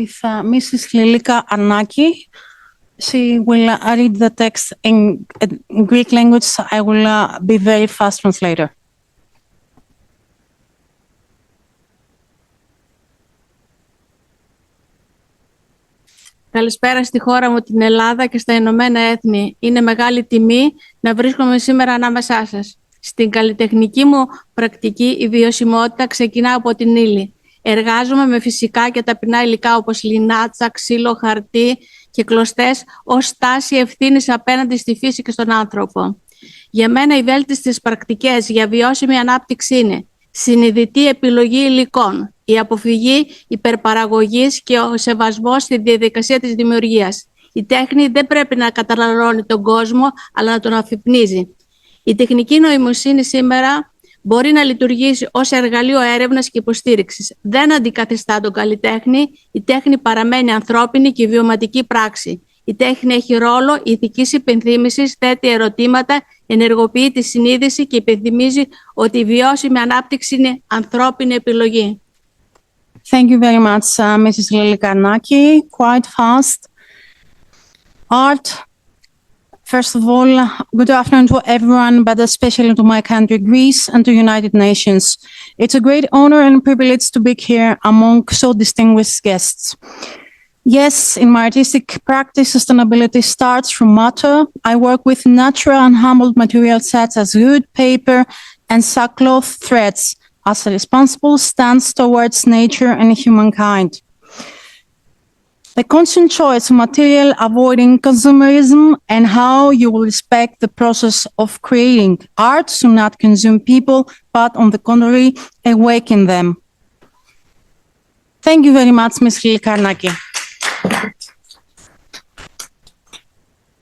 with Mrs. Lilika Arnaki. She will read the text in Greek language. I will be very fast translator. Καλησπέρα στη χώρα μου, την Ελλάδα και στα Ηνωμένα Έθνη. Είναι μεγάλη τιμή να βρίσκομαι σήμερα ανάμεσά σας. Στην καλλιτεχνική μου πρακτική, η βιωσιμότητα ξεκινά από την ύλη. Εργάζομαι με φυσικά και ταπεινά υλικά όπως λινάτσα, ξύλο, χαρτί και κλωστές ως στάση ευθύνης απέναντι στη φύση και στον άνθρωπο. Για μένα οι βέλτιστες πρακτικές για βιώσιμη ανάπτυξη είναι συνειδητή επιλογή υλικών, η αποφυγή υπερπαραγωγής και ο σεβασμός στη διαδικασία της δημιουργίας. Η τέχνη δεν πρέπει να καταναλώνει τον κόσμο, αλλά να τον αφυπνίζει. Η τεχνική νοημοσύνη σήμερα μπορεί να λειτουργήσει ως εργαλείο έρευνας και υποστήριξης. Δεν αντικαθιστά τον καλλιτέχνη. Η τέχνη παραμένει ανθρώπινη και βιωματική πράξη. Η τέχνη έχει ρόλο ηθικής υπενθύμησης, θέτει ερωτήματα, ενεργοποιεί τη συνείδηση και υπενθυμίζει ότι η βιώσιμη ανάπτυξη είναι ανθρώπινη επιλογή. Thank you very much, Mrs. Lilika Arnaki. Quite fast. Art. First of all, good afternoon to everyone, but especially to my country, Greece, and to United Nations. It's a great honor and privilege to be here among so distinguished guests. Yes, in my artistic practice, sustainability starts from matter. I work with natural and humbled materials such as wood, paper, and sackcloth threads as a responsible stance towards nature and humankind. The conscious choice of material, avoiding consumerism, and how you will respect the process of creating art should not consume people, but on the contrary, awaken them. Thank you very much, Ms. Lilika Arnaki.